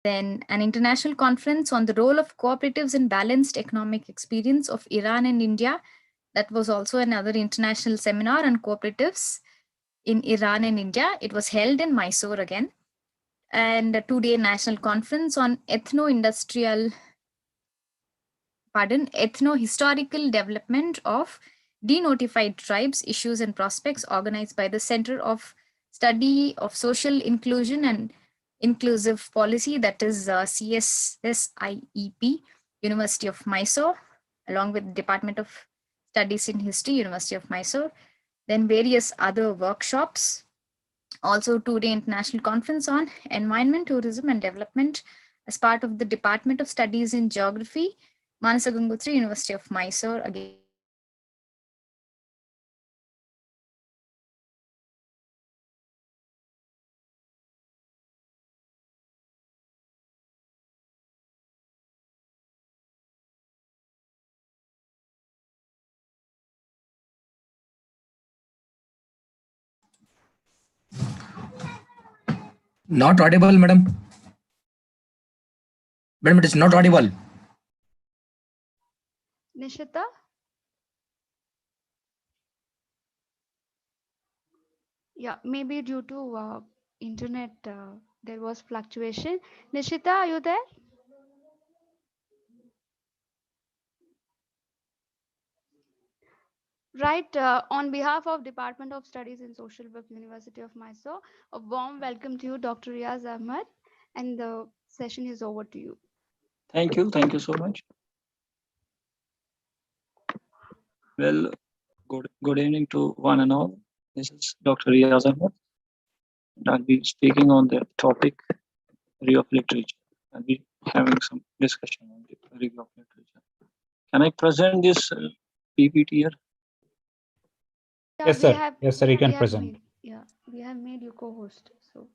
Then an international conference on the role of cooperatives in balanced economic experience of Iran and India. That was also another international seminar on cooperatives in Iran and India. It was held in Mysore again. And a 2-day national conference on ethno-historical development of denotified tribes, issues and prospects, organized by the Center of Study of Social Inclusion and Inclusive Policy, that is CSSIEP, University of Mysore, along with Department of Studies in History, University of Mysore. Then various other workshops. Also 2-day international conference on environment, tourism and development as part of the Department of Studies in Geography, Manasa Gangotri, University of Mysore. Again, Not audible, madam. Madam, it is not audible. Nishita? Yeah, maybe due to internet, there was fluctuation. Nishita, are you there? Right. On behalf of Department of Studies in Social Work, University of Mysore, a warm welcome to you, Dr. Riyaz Ahmad, and the session is over to you. Thank you so much. Well, good evening to one and all. This is Dr. Riyaz Ahmad, and I'll be speaking on the topic review of literature. I'll be having some discussion on the review of literature. Can I present this PPT here? Yeah, Yes, sir. Yes, sir. You can present. We have made you co-host. So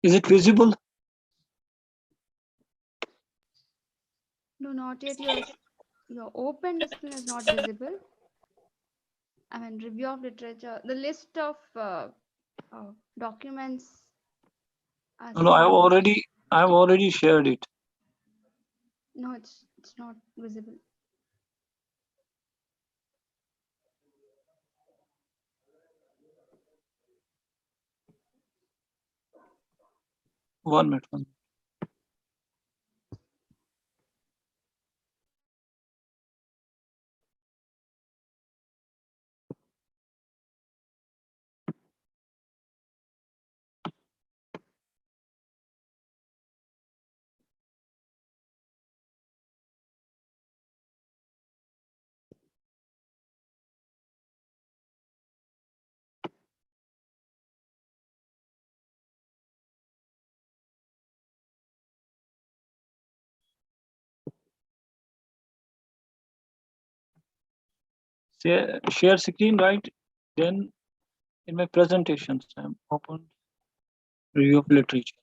Is it visible? no, not yet. Your open display is not visible. I mean, review of literature. The list of documents. No, I've already shared it. No, it's not visible. One minute. Share screen, right? Then in my presentations, I'm open review of literature.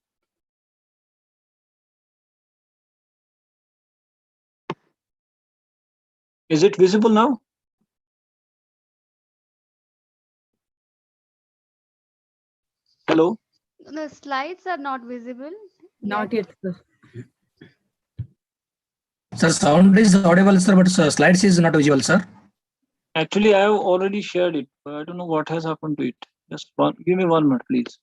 Is it visible now? Hello? The slides are not visible. Not yet, sir. Sir, sound is audible, sir, but slides is not visible, sir. Actually, I have already shared it, but I don't know what has happened to it. Give me 1 minute, please.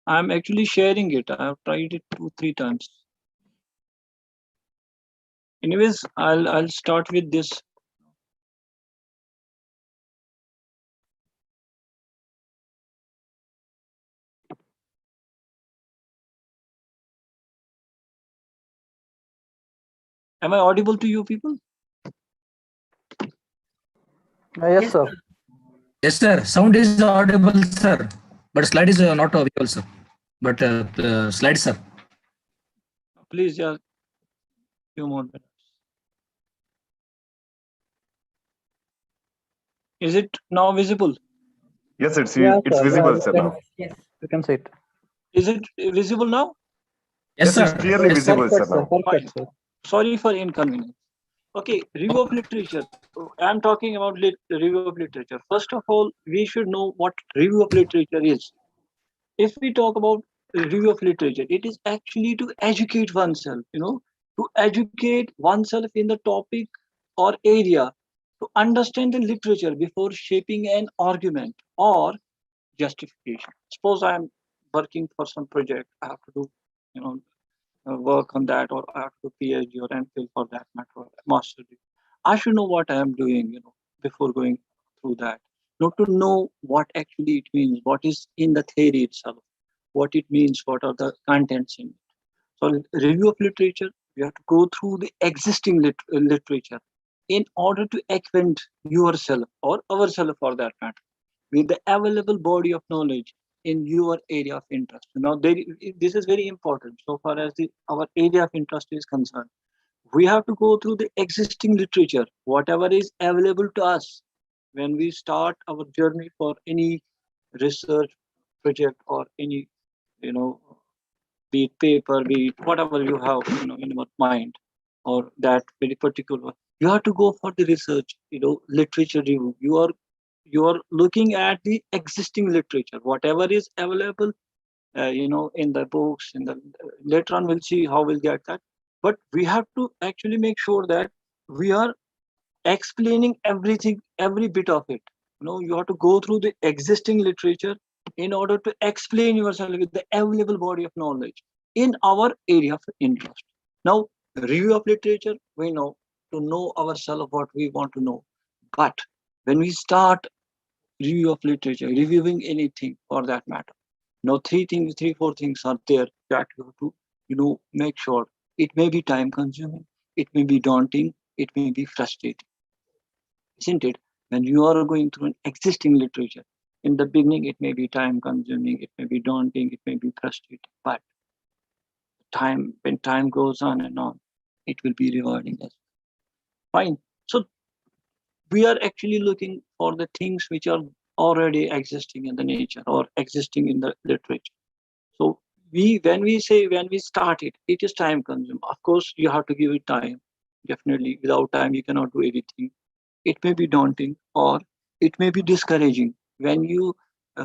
I'm actually sharing it. I've tried it 2-3 times. Anyways, I'll start with this. Am I audible to you people? Yes, sir. Yes, sir. Sound is audible, sir. But slide is not audible, sir. But slide, sir. Please, yeah, few more minutes. Is it now visible? Yes, it's Yeah, it's sir. Yeah, visible, you sir, can. now. Yes, you can see it. Is it visible now? Yes, Yes, it's sir. clearly Yes, sir. visible, sir, Perfect, sir. now. Perfect, Fine. sir. Sorry for inconvenience. Okay, review of literature. I'm talking about review of literature. First of all, we should know what review of literature is. If we talk about review of literature, it is actually to educate oneself, to educate oneself in the topic or area, to understand the literature before shaping an argument or justification. Suppose I'm working for some project, I have to do, you know, work on that, or I have to do PhD or MPhil for that matter, or master degree. I should know what I am doing, before going through that. Not to know what actually it means, what is in the theory itself, what it means, what are the contents in it. So, review of literature, you have to go through the existing literature in order to acquaint yourself or ourselves for that matter with the available body of knowledge in your area of interest. Now, this is very important so far as our area of interest is concerned. We have to go through the existing literature, whatever is available to us when we start our journey for any research project or any, you know, be it paper, be it whatever you have, in your mind, or that very particular. You have to go for the research, literature review. You are looking at the existing literature, whatever is available, in the books. In the later on, we'll see how we'll get that. But we have to actually make sure that we are explaining everything, every bit of it. You have to go through the existing literature in order to explain yourself with the available body of knowledge in our area of interest. Now, review of literature, we know to know ourselves what we want to know. But when we start review of literature, reviewing anything for that matter, three, four things are there that you have to, make sure. It may be time consuming, it may be daunting, it may be frustrating, isn't it? When you are going through an existing literature, in the beginning, it may be time consuming, it may be daunting, it may be frustrating, but when time goes on and on, it will be rewarding as well. Fine. So we are actually looking for the things which are already existing in the nature or existing in the literature. So when we start it, it is time consuming. Of course, you have to give it time. Definitely, without time, you cannot do anything. It may be daunting or it may be discouraging when you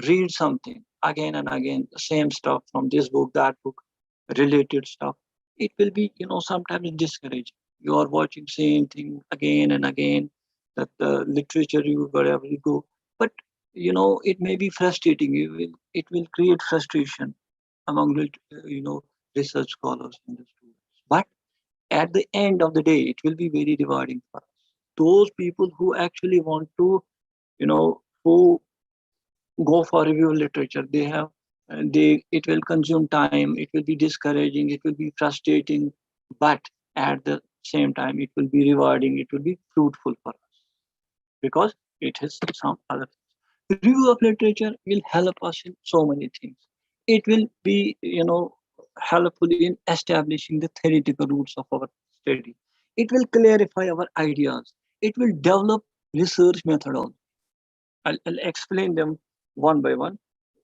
read something again and again, the same stuff from this book, that book, related stuff. It will be, sometimes discouraging. You are watching same thing again and again, that the literature you wherever you go. But it may be frustrating. It will create frustration among research scholars and the students. But at the end of the day, it will be very rewarding for us. Those people who actually want to, who go for review literature, it will consume time, it will be discouraging, it will be frustrating, but at the same time, it will be rewarding, it will be fruitful for us because it has some other things. Review of literature will help us in so many things. It will be, helpful in establishing the theoretical roots of our study. It will clarify our ideas. It will develop research methodology. I'll explain them one by one.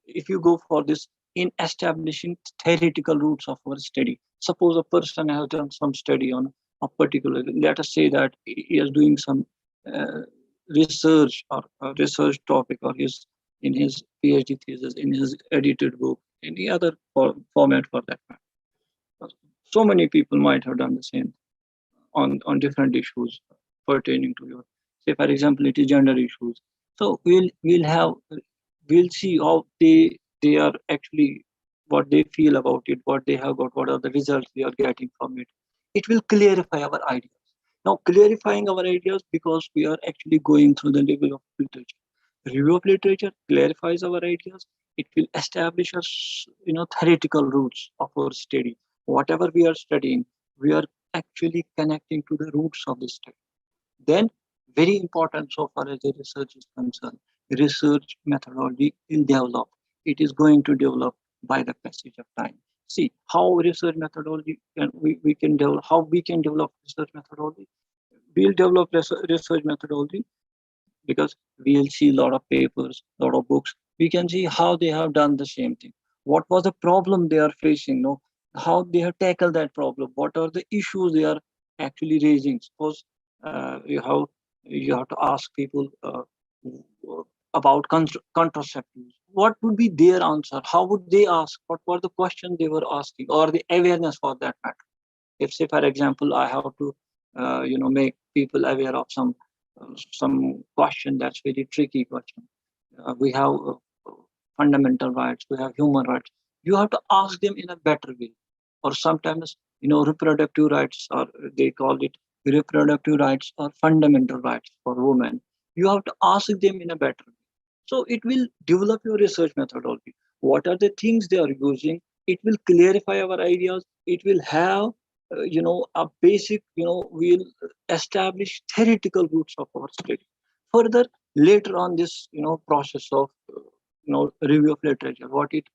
If you go for this in establishing theoretical roots of our study, suppose a person has done some study on a particular, let us say that he is doing some uh, research or a research topic, or his in his PhD thesis, in his edited book, any other format for that matter. So many people might have done the same on different issues pertaining to your, say for example, it is gender issues. So we'll see how they are actually what they feel about it, what they have got, what are the results they are getting from it. It will clarify our ideas. Now, clarifying our ideas, because we are actually going through the level of literature. Review of literature clarifies our ideas. It will establish us, theoretical roots of our study. Whatever we are studying, we are actually connecting to the roots of the study. Then, very important so far as the research is concerned, research methodology will develop. It is going to develop by the passage of time. See how research methodology we can develop, how we can develop research methodology. We'll develop research methodology because we'll see a lot of papers, a lot of books. We can see how they have done the same thing. What was the problem they are facing? No, how they have tackled that problem. What are the issues they are actually raising? Suppose you have to ask people about contraceptives. What would be their answer? How would they ask? What were the questions they were asking, or the awareness for that matter? If, say, for example, I have to, make people aware of some question that's very tricky question. We have fundamental rights, we have human rights. You have to ask them in a better way. Or sometimes, reproductive rights, or they call it reproductive rights or fundamental rights for women. You have to ask them in a better way. So it will develop your research methodology. What are the things they are using? It will clarify our ideas. It will have, a basic, we'll establish theoretical roots of our study. Further, later on this, process of, review of literature, what it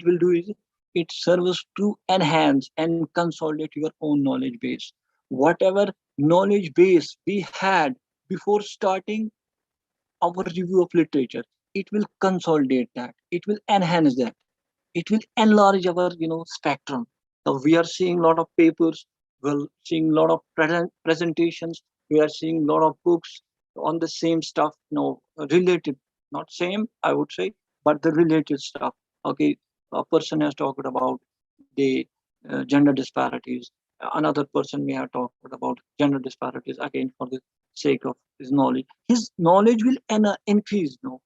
will do is it serves to enhance and consolidate your own knowledge base. Whatever knowledge base we had before starting our review of literature, it will consolidate that, it will enhance that, it will enlarge our spectrum. Now we are seeing a lot of papers, we're seeing a lot of presentations, we are seeing a lot of books on the same stuff, related, not same I would say, but the related stuff. Okay, a person has talked about the gender disparities, another person may have talked about gender disparities, again for the sake of his knowledge will increase. No,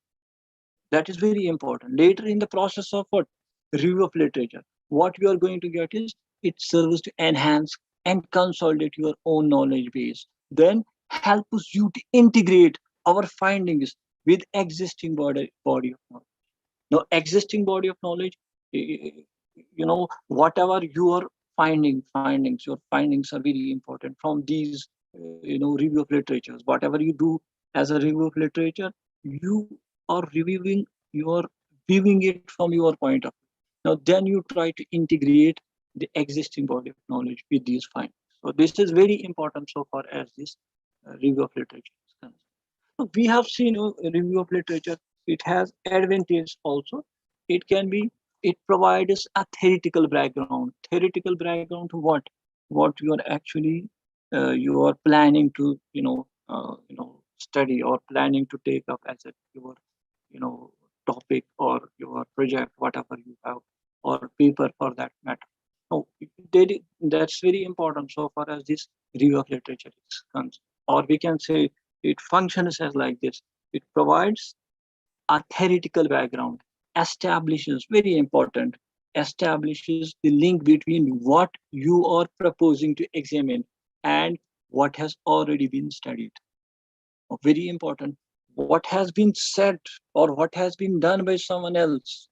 that is very important. Later in the process of what? Review of literature, what you are going to get is it serves to enhance and consolidate your own knowledge base. Then helps you to integrate our findings with existing body of knowledge. Now, existing body of knowledge, whatever your your findings are very important from these, review of literatures. Whatever you do as a review of literature, you are reviewing, you are viewing it from your point of view. Now, then you try to integrate the existing body of knowledge with these findings. So this is very important so far as this review of literature is concerned. So we have seen a review of literature. It has advantage also. It can be, it provides a theoretical background. Theoretical background to what? What you are actually you are planning to study or planning to take up as your topic or your project, whatever you have, or paper for that matter. So that's very important so far as this review of literature is concerned. Or we can say it functions as like this. It provides a theoretical background, establishes, very important, establishes the link between what you are proposing to examine and what has already been studied. Very important. What has been said or what has been done by someone else,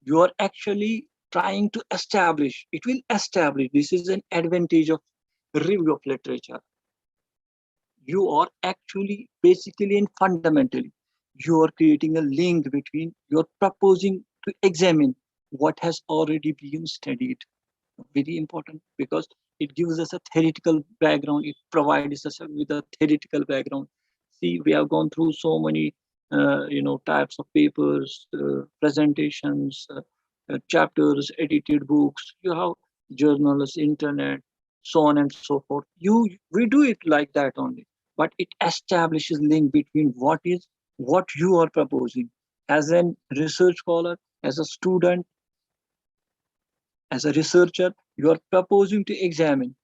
you are actually trying to establish. It will establish. This is an advantage of review of literature. You are actually basically and fundamentally, you are creating a link between, you're proposing to examine what has already been studied. Very important because it gives us a theoretical background, it provides us with a theoretical background. See, we have gone through so many types of papers, presentations, chapters, edited books, you have journals, internet, so on and so forth. We do it like that only, but it establishes link between what you are proposing as a research scholar, as a student, as a researcher. You are proposing to examine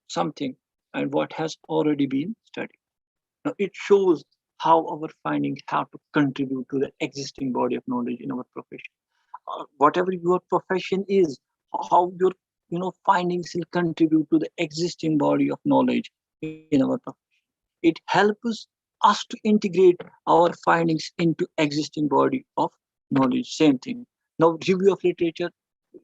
something and what has already been studied. Now it shows how our findings have to contribute to the existing body of knowledge in our profession. whatever your profession is, how your findings will contribute to the existing body of knowledge in our profession. It helps us to integrate our findings into existing body of knowledge. Same thing. Now, review of literature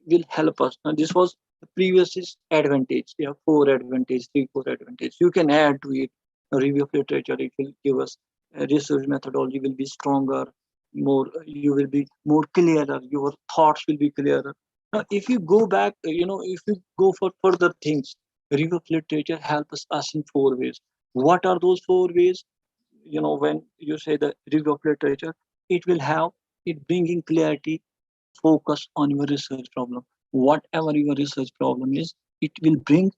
will help us. Now, this was the previous is advantage. There are four advantage, three, four advantage. You can add to it a review of literature. It will give us research methodology will be stronger, more you will be more clearer. Your thoughts will be clearer. Now, if you go back, if you go for further things, review of literature helps us in four ways. What are those four ways? When you say the review of literature, it will have it bringing clarity, focus on your research problem. Whatever your research problem is, it will bring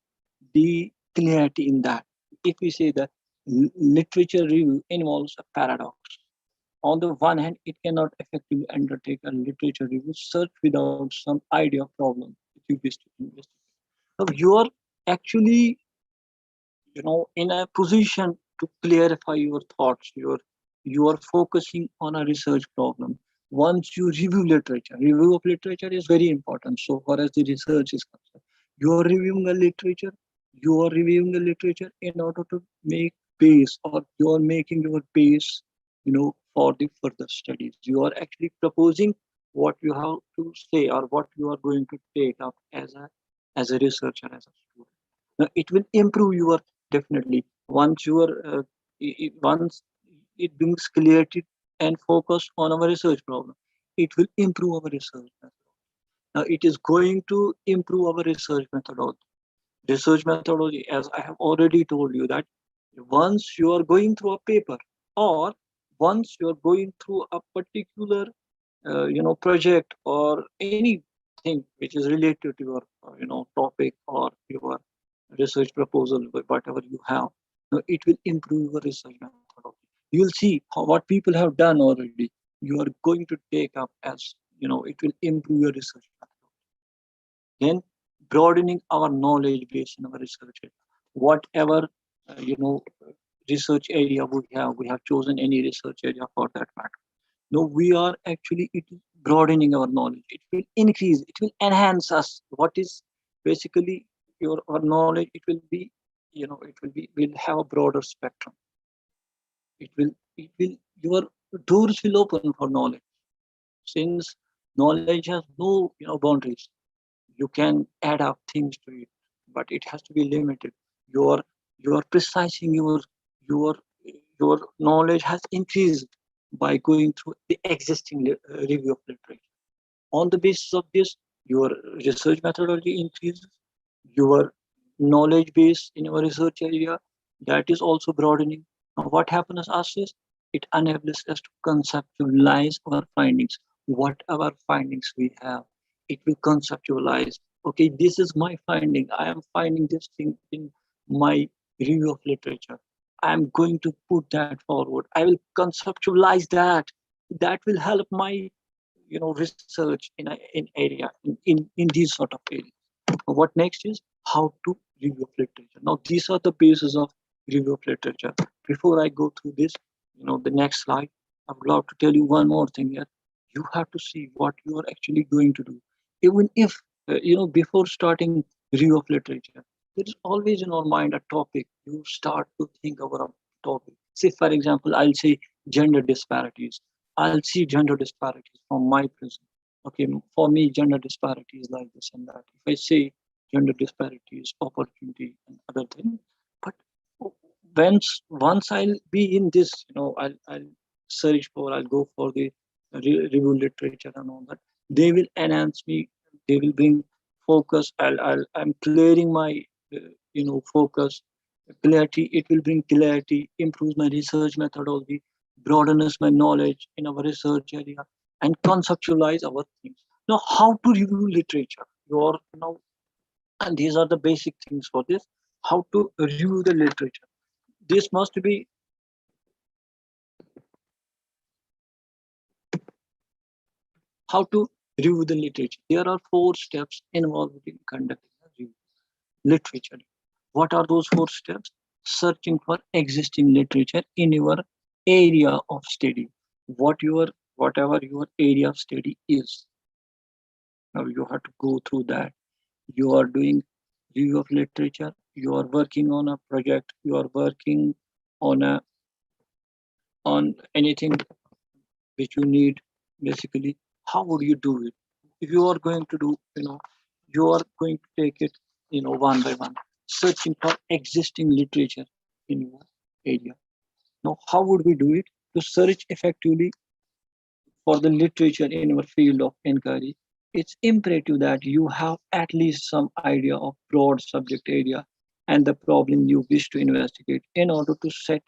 the clarity in that. If we say that literature review involves a paradox. On the one hand, it cannot effectively undertake a literature review search without some idea of problem that you wish to investigate. So you are actually, in a position to clarify your thoughts. You are focusing on a research problem. Once you review of literature is very important. So far as the research is concerned, you are reviewing a literature. You are reviewing the literature in order to make base, or you are making your base, for the further studies. You are actually proposing what you have to say, or what you are going to take up as a researcher, as a student. Now, it will improve your definitely once you are once it brings clarity and focus on our research problem. It will improve our research method. Now, it is going to improve our research methodology. Research methodology, as I have already told you, that once you are going through a paper, or once you are going through a particular project, or anything which is related to your topic, or your research proposal, whatever you have, it will improve your research methodology. You'll see what people have done already. You are going to take up as it will improve your research methodology. Then, broadening our knowledge base in our research area. Whatever research area we have chosen any research area for that matter. No, we are actually it is broadening our knowledge. It will increase, it will enhance us. What is basically your our knowledge? It will be, will have a broader spectrum. It will your doors will open for knowledge. Since knowledge has no boundaries, you can add up things to it, but it has to be limited. You are precising your your knowledge has increased by going through the existing review of literature. On the basis of this, your research methodology increases, your knowledge base in your research area, that is also broadening. Now, what happens us is it enables us to conceptualize our findings. Whatever findings we have, it will conceptualize. Okay, this is my finding. I am finding this thing in my review of literature. I am going to put that forward. I will conceptualize that. That will help my research in area in these sort of areas. What next is how to review of literature. Now, these are the bases of review of literature. Before I go through this, the next slide, I would love to tell you one more thing here. You have to see what you are actually going to do. Even if, before starting review of literature, there is always in our mind a topic. You start to think about a topic. Say, for example, I'll say gender disparities. I'll see gender disparities from my prism. Okay, for me, gender disparities like this and that. If I say gender disparities, opportunity, and other things, but once I'll be in this, I'll search for, I'll go for the review literature and all that. They will enhance me. They will bring focus. I'm clearing my, focus, clarity. It will bring clarity, improves my research methodology, broadens my knowledge in our research area, and conceptualize our things. Now, how to review literature? You're now, and these are the basic things for this. How to review the literature? This must be how to review the literature. There are 4 steps involved in conducting a review. Literature. What are those 4 steps? Searching for existing literature in your area of study. Whatever your area of study is. Now you have to go through that. You are doing review of literature. You are working on a project. You are working on anything which you need. Basically, how would you do it? If you are going to do, you are going to take it, one by one, searching for existing literature in your area. Now, how would we do it? To search effectively for the literature in our field of inquiry, it's imperative that you have at least some idea of broad subject area and the problem you wish to investigate in order to set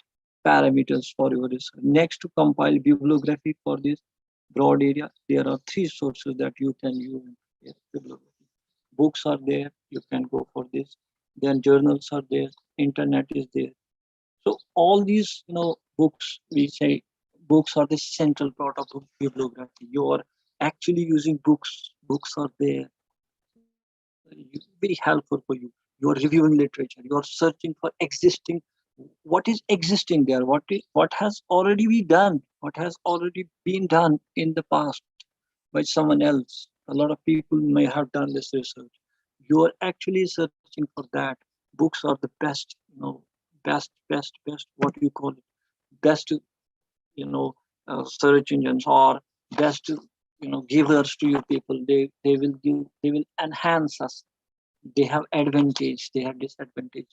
parameters for your research. Next, to compile bibliography for this broad area, there are three sources that you can use in bibliography. Books are there, you can go for this. Then journals are there, internet is there. So all these, books, we say books are the central part of bibliography. You are actually using books. Books are there, very helpful for you. You are reviewing literature. You are searching for existing. What is existing there? What has already been done? What has already been done in the past by someone else? A lot of people may have done this research. You are actually searching for that. Books are the best, best. What do you call it? Best, you know, search engines, or best, givers to your people. They will give. They will enhance us. They have advantage, they have disadvantage.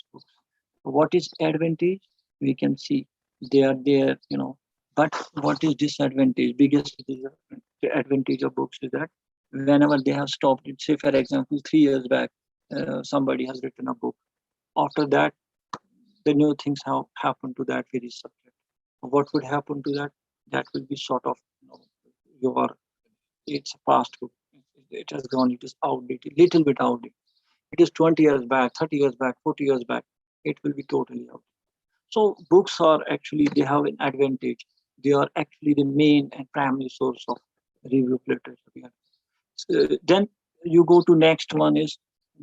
What is advantage? We can see they are there, but what is disadvantage? Biggest advantage of books is that whenever they have stopped it, say for example 3 years back, somebody has written a book. After that, the new things have happened to that very subject. What would happen to that? That will be sort of, your, it's a past book. It has gone, it is outdated, little bit outdated. It is 20 years back, 30 years back, 40 years back, it will be totally out. So books are actually, they have an advantage. They are actually the main and primary source of review of literature. Then you go to next one is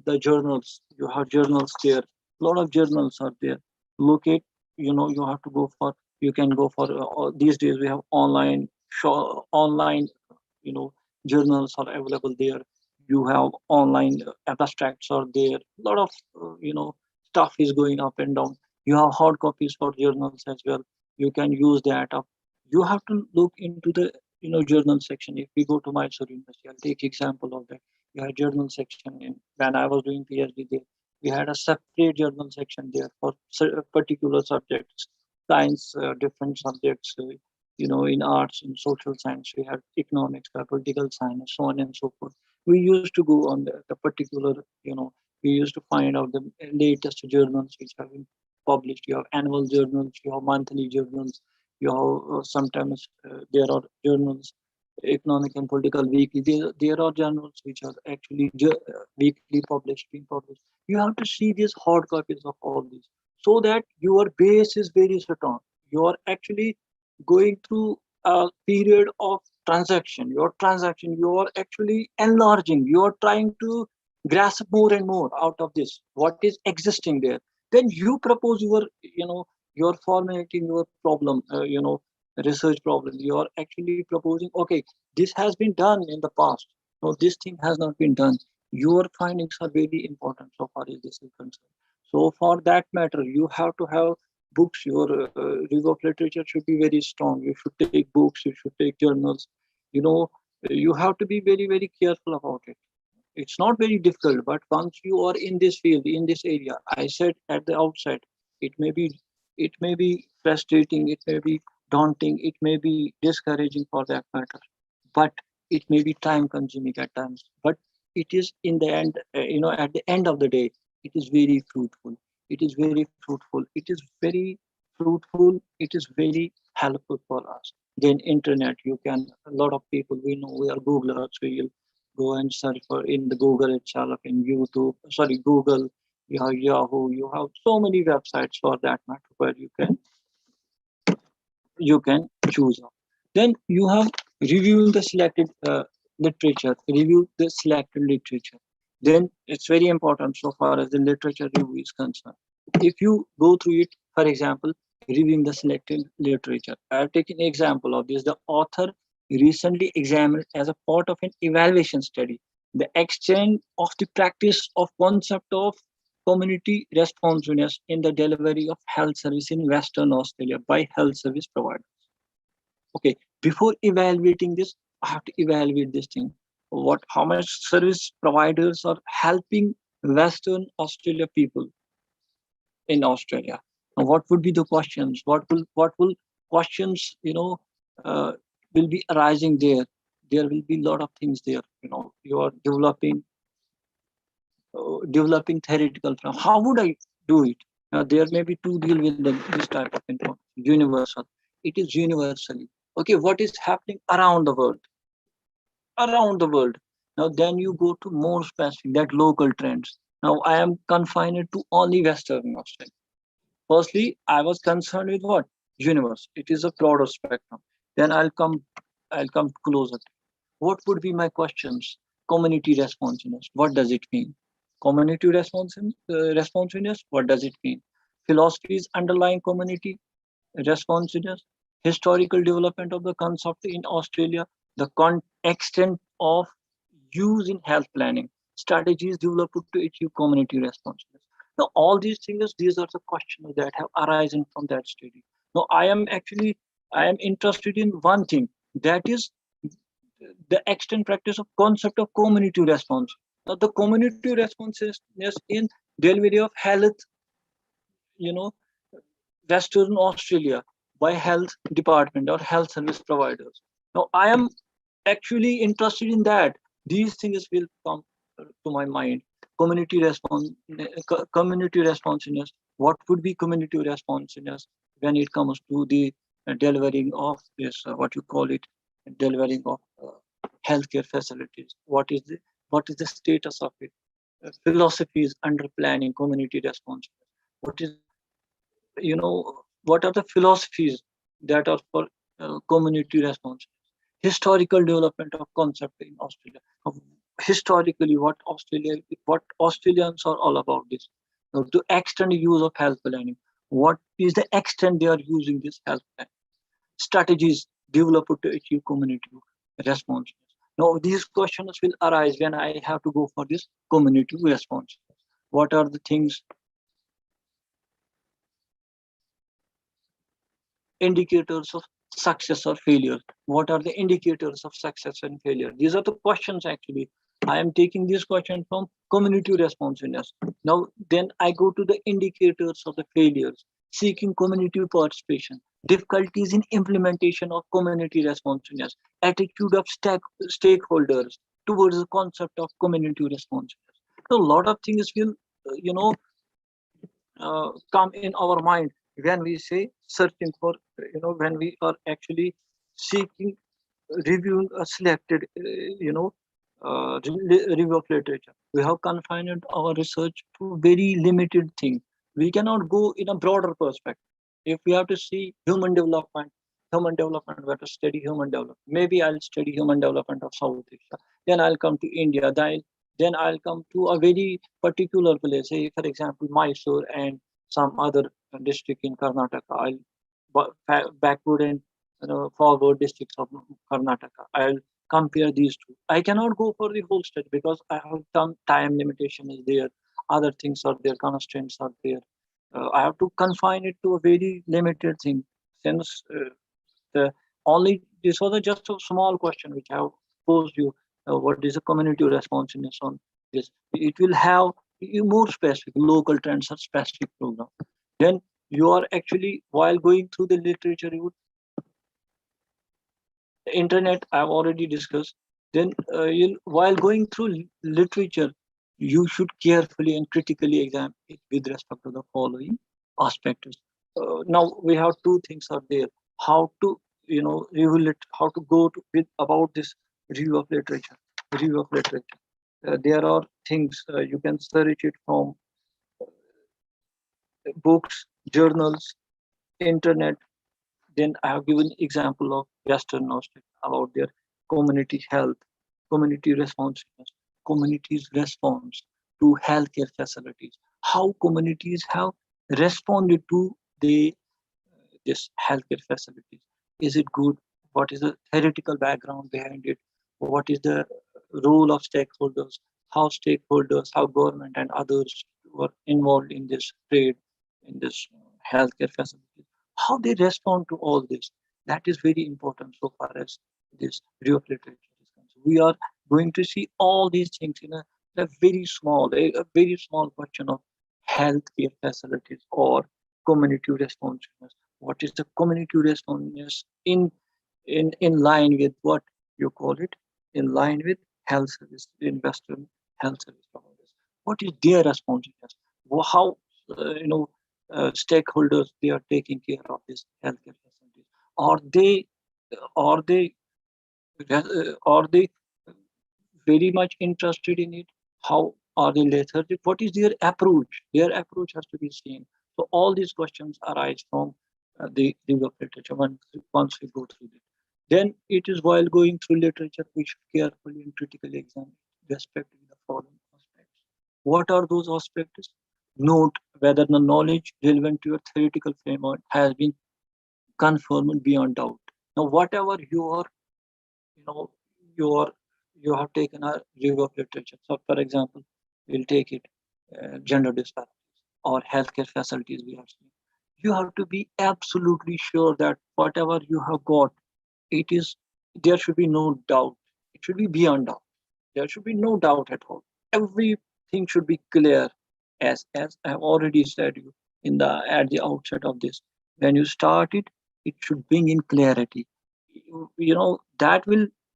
the journals. You have journals there. A lot of journals are there. Look at, you have to go for, you can go for, these days we have online, you know, journals are available there. You have online abstracts are there. A lot of, stuff is going up and down. You have hard copies for journals as well. You can use that up. You have to look into the, journal section. If we go to Mysore University, I'll take example of that. You have journal section. When I was doing PhD there, we had a separate journal section there for particular subjects, science, different subjects. In arts and social science, we had economics, political science, so on and so forth. We used to go on the particular, we used to find out the latest journals which have been published. You have annual journals, you have monthly journals, you have sometimes there are journals, economic and political weekly. There are journals which are actually weekly published, being published. You have to see these hard copies of all these so that your base is very strong. You are actually going through a period of transaction. You are actually enlarging. You are trying to grasp more and more out of this. What is existing there? Then you propose your, you're formulating your problem, research problem. You are actually proposing, okay, this has been done in the past. No, this thing has not been done. Your findings are very important so far as this is concerned. So for that matter, you have to have books. Your review of literature should be very strong. You should take books, you should take journals. You know, you have to be very, very careful about it. It's not very difficult, but once you are in this field, in this area, I said at the outset, it may be it may be frustrating, it may be daunting, it may be discouraging for that matter, but it may be time consuming at times. But it is in the end, at the end of the day, it is very fruitful. It is very fruitful. It is very fruitful. It is very helpful for us. Then internet, you can, a lot of people, we know we are Googlers, we will go and search for in the Google itself, in YouTube, sorry, Google, you have Yahoo, you have so many websites for that matter where you can choose. Then you have reviewing the selected review the selected literature. Then it's very important so far as the literature review is concerned. If you go through it, for example, reviewing the selected literature, I'll take an example of this. The author recently examined as a part of an evaluation study the extent of the practice of concept of community responsiveness in the delivery of health service in Western Australia by health service providers. Okay, before evaluating this, I have to evaluate this thing. How much service providers are helping Western Australia people in Australia? And what would be the questions? What will questions uh, will be arising there? There will be a lot of things there. You are developing theoretical from. How would I do it? Now there may be two deal with this type of information. Universal. It is universally. Okay, what is happening around the world? Around the world. Now then you go to more specific, that local trends. Now I am confined to only Western Australia. Firstly, I was concerned with what? Universe. It is a broader spectrum. Then I'll come closer. What would be my questions? Community responsiveness. What does it mean? Community responsiveness. What does it mean? Philosophies underlying community responsiveness. Historical development of the concept in Australia. The extent of use in health planning. Strategies developed to achieve community responsiveness. Now, all these are the questions that have arisen from that study. Now, I am interested in one thing, that is the extent practice of concept of community response. Now, the community responsiveness in delivery of health, you know, Western Australia by health department or health service providers. Now, I am actually interested in that. These things will come to my mind. Community responsiveness. What would be community responsiveness when it comes to the delivering of this, what you call it, delivering of healthcare facilities? What is the status of it? Philosophies under planning community responsiveness. What are the philosophies that are for community responsiveness? Historical development of concept in Australia. Historically, what Australians are all about this. Now, to extend use of health planning. What is the extent they are using this health plan? Strategies developed to achieve community responsiveness. Now, these questions will arise when I have to go for this community responsiveness. What are the things? Indicators of success or failure. What are the indicators of success and failure? These are the questions actually. I am taking this question from community responsiveness. Now, then I go to the indicators of the failures, seeking community participation, difficulties in implementation of community responsiveness, attitude of stakeholders towards the concept of community responsiveness. So a lot of things will, come in our mind when we say searching for, when we are actually seeking, reviewing a selected, review of literature. We have confined our research to very limited things. We cannot go in a broader perspective. If we have to see human development, we have to study human development. Maybe I'll study human development of South Asia. Then I'll come to India. Then I'll come to a very particular place, say, for example, Mysore and some other district in Karnataka. Backward and forward districts of Karnataka. I'll compare these two. I cannot go for the whole study because I have some time limitation is there. Other things are there, constraints are there. I have to confine it to a very limited thing. Since the only this was just a small question which I have posed you. What is the community responsiveness on this? It will have more specific local trends or specific program. Then you are actually, while going through the literature, the internet I've already discussed. Then while going through literature, you should carefully and critically examine it with respect to the following aspects. Now we have two things are there. How to review it, how to go to with about this review of literature. There are things you can search it from books, journals, internet. Then I have given example of Western Australia about their community health, community responsiveness, communities' response to healthcare facilities, how communities have responded to this healthcare facilities. Is it good? What is the theoretical background behind it? What is the role of stakeholders, how government and others were involved in this trade, in this healthcare facility, how they respond to all this. That is very important so far as this review of literature is concerned. We are going to see all these things in a very small question of healthcare facilities or community responsiveness. What is the community responsiveness in line with what you call it, in line with health service, in Western health service providers? What is their responsiveness? How stakeholders they are taking care of this healthcare facilities? Are they are they are they very much interested in it? How are they lethargic? What is their approach? Their approach has to be seen. So all these questions arise from the review of literature once we go through it. Then it is while going through literature, we should carefully and critically examine respectively the following aspects. What are those aspects? Note whether the knowledge relevant to your theoretical framework has been confirmed beyond doubt. Now, whatever you know, your you have taken a review of literature. So, for example, we'll take it gender disparities or healthcare facilities we have seen. You have to be absolutely sure that whatever you have got, it is there should be no doubt. It should be beyond doubt. There should be no doubt at all. Everything should be clear, as I have already said you in the at the outset of this. When you start it, it should bring in clarity.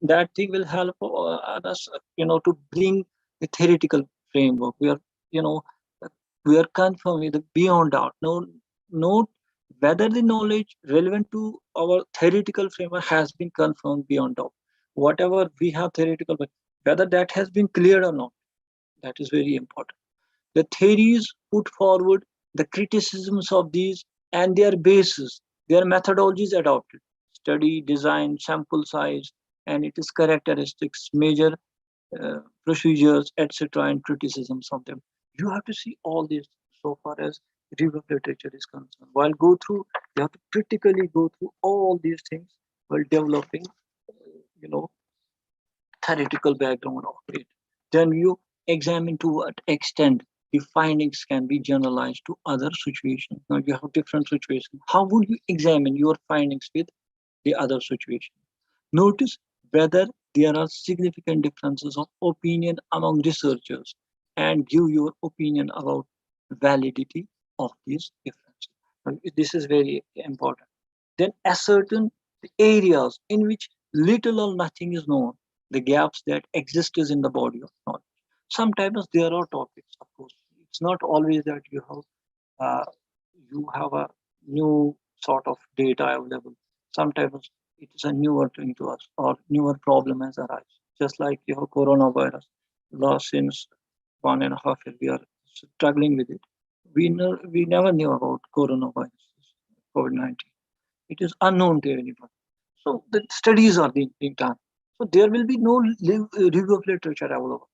That thing will help us, to bring a theoretical framework. You know, we are confirmed with the beyond doubt. No, whether the knowledge relevant to our theoretical framework has been confirmed beyond doubt. Whatever we have theoretical, but whether that has been cleared or not, that is very important. The theories put forward, the criticisms of these, and their basis, their methodologies adopted, study, design, sample size, and its characteristics, major procedures, etc., and criticisms of them. You have to see all this so far as review of literature is concerned. While go through, you have to critically go through all these things while developing, you know, theoretical background of it. Then you examine to what extent the findings can be generalized to other situations. Now you have different situations. How would you examine your findings with the other situation? Notice whether there are significant differences of opinion among researchers and give your opinion about validity of these differences. This is very important. Then ascertain the areas in which little or nothing is known, the gaps that exist in the body of knowledge. Sometimes there are topics, of course. It's not always that uh, you have a new sort of data available. Sometimes it is a newer thing to us or newer problem has arisen. Just like coronavirus, last since 1.5 years we are struggling with it. We never knew about coronavirus, COVID-19. It is unknown to anyone. So the studies are being done. So there will be no review of literature available.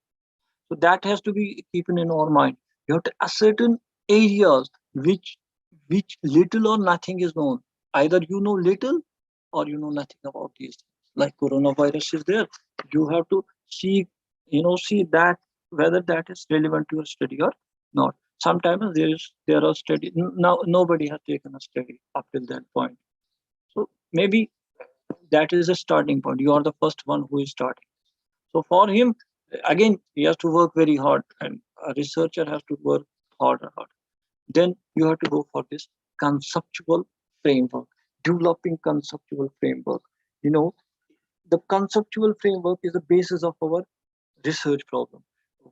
So that has to be keeping in our mind. You have to ascertain areas which little or nothing is known. Either you know little or you know nothing about these things. Like coronavirus is there. You have to see that whether that is relevant to your study or not. Sometimes there are studies. Now nobody has taken a study up till that point. So maybe that is a starting point. You are the first one who is starting. So for him, again, he has to work very hard, and a researcher has to work harder. Then you have to go for this conceptual framework, developing conceptual framework. You know, the conceptual framework is the basis of our research problem.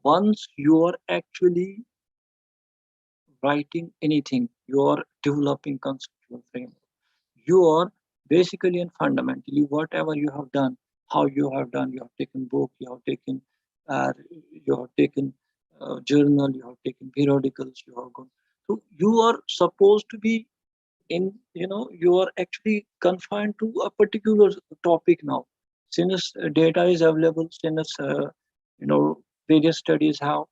Once you are actually writing anything, you are developing conceptual framework. You are basically and fundamentally whatever you have done, how you have done. You have taken book, you have taken journal, you have taken periodicals, you have gone. So you are supposed to be you are actually confined to a particular topic now. Since data is available, since various studies have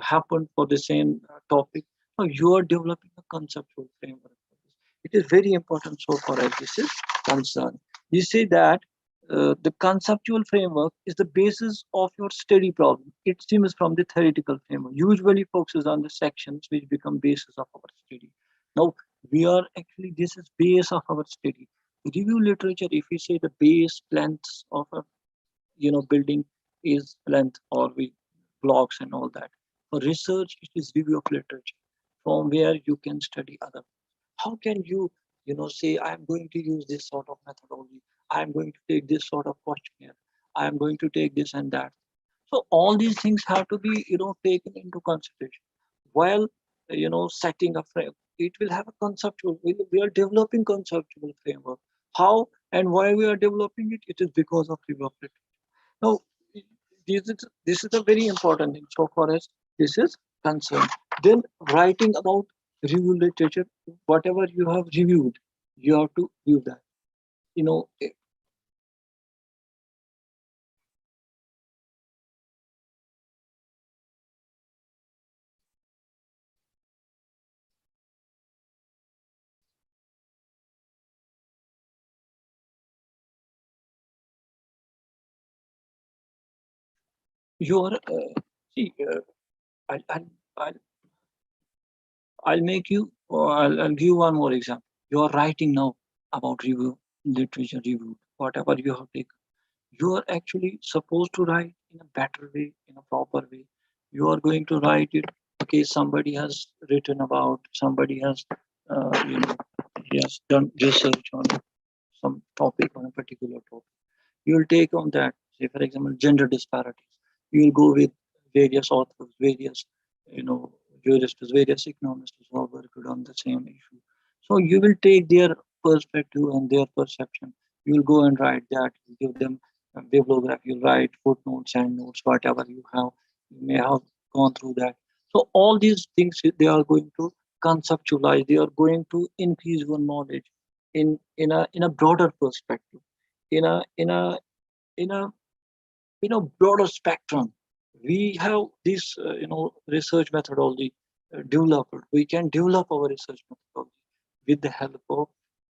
happened for the same topic, now you are developing a conceptual framework. It is very important so far as this is concerned. You see that the conceptual framework is the basis of your study problem. It stems from the theoretical framework, usually focuses on the sections which become basis of our study. Now, we are actually, this is base of our study. Review literature, if we say the base lengths of a building is length or we blocks and all that. For research, it is review of literature from where you can study other. How can you, say, I'm going to use this sort of methodology. I'm going to take this sort of questionnaire. I'm going to take this and that. So all these things have to be, taken into consideration while, setting a frame. It will have a conceptual. We are developing conceptual framework. How and why we are developing it? It is because of review of literature. Now, this is a very important thing so far as this is concerned. Then writing about review literature, whatever you have reviewed, you have to view that. You know, you are see. I'll, I'll make you. I'll give you one more example. You are writing now about review literature review. Whatever you have taken, you are actually supposed to write in a better way, in a proper way. You are going to write it. Okay, somebody has written about, somebody has, he has done research on some topic, on a particular topic. You will take on that, say for example, gender disparities. You will go with various authors, various, you know, jurists, various economists who have worked on the same issue. So you will take their perspective and their perception. You will go and write that, give them a bibliography, you write footnotes and notes, whatever you have, you may have gone through that. So all these things they are going to conceptualize, they are going to increase your knowledge in a broader perspective, in a in a broader spectrum. We have this research methodology developed. We can develop our research methodology with the help of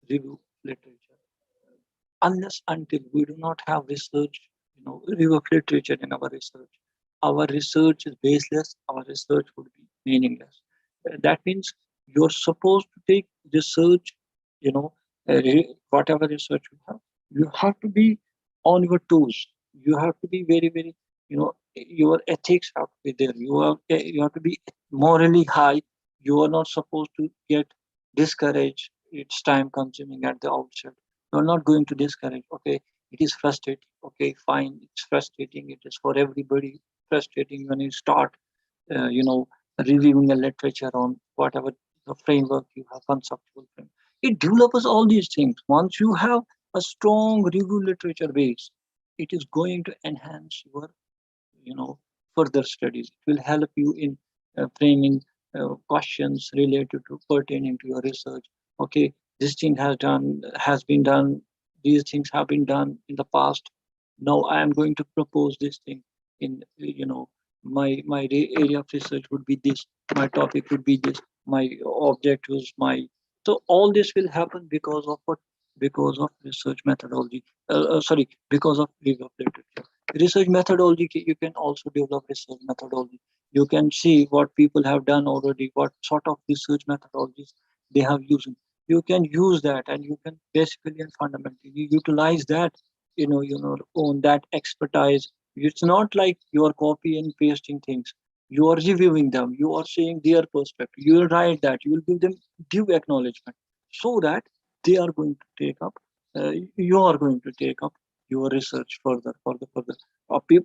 review literature. Unless until we do not have research, review of literature in our research is baseless. Our research would be meaningless. That means you're supposed to take research, you know whatever research you have to be on your toes. You have to be very, very, your ethics have to be there. You have to be morally high. You are not supposed to get discouraged. It's time consuming at the outset. You're not going to discourage. Okay, it is frustrating. Okay, fine, it's frustrating. It is for everybody frustrating when you start, uh, you know, reviewing a literature on whatever the framework you have, conceptual framework. It develops all these things. Once you have a strong review literature base, it is going to enhance your further studies. It will help you in framing questions related to pertaining to your research. Okay, this thing has been done, these things have been done in the past. Now I am going to propose this thing in my area of research would be this, my topic would be this, my object was my. So all this will happen because of what? Because of research methodology. Sorry, because of review of literature. Research methodology, you can also develop research methodology. You can see what people have done already, what sort of research methodologies they have used. You can use that and you can basically and fundamentally utilize that, own that expertise. It's not like you are copy and pasting things. You are reviewing them, you are seeing their perspective, you will write that, you will give them due acknowledgement so that they are going to take up, you are going to take up your research further.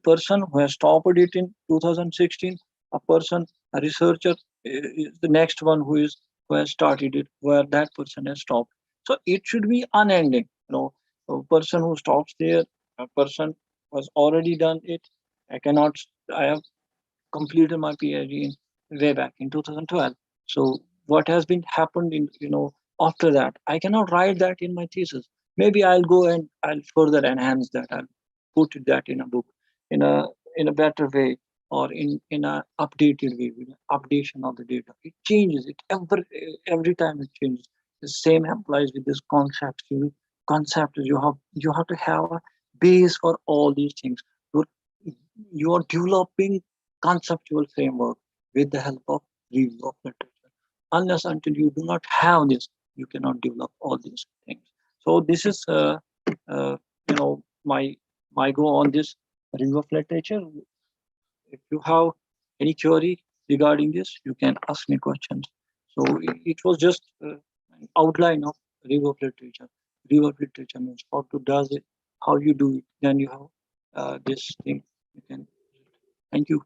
Person who has stopped it in 2016, a person, a researcher, is the next one who has started it where that person has stopped. So it should be unending. A person who stops there, a person who has already done it. I cannot. I have completed my PhD in way back in 2012. So what has been happened in after that, I cannot write that in my thesis. Maybe I'll go and I'll further enhance that. I'll put that in a book, in a better way, or in a updated way, with updation of the data. It changes. It every time it changes. The same applies with this concept. Concept is you have to have a base for all these things. You're, you're developing conceptual framework with the help of review of literature. Unless until you do not have this, you cannot develop all these things. So this is, my go on this review of literature. If you have any query regarding this, you can ask me questions. So it was just an outline of review of literature. Review of literature means how to does it, how you do it. Then you have this thing. You can. Thank you.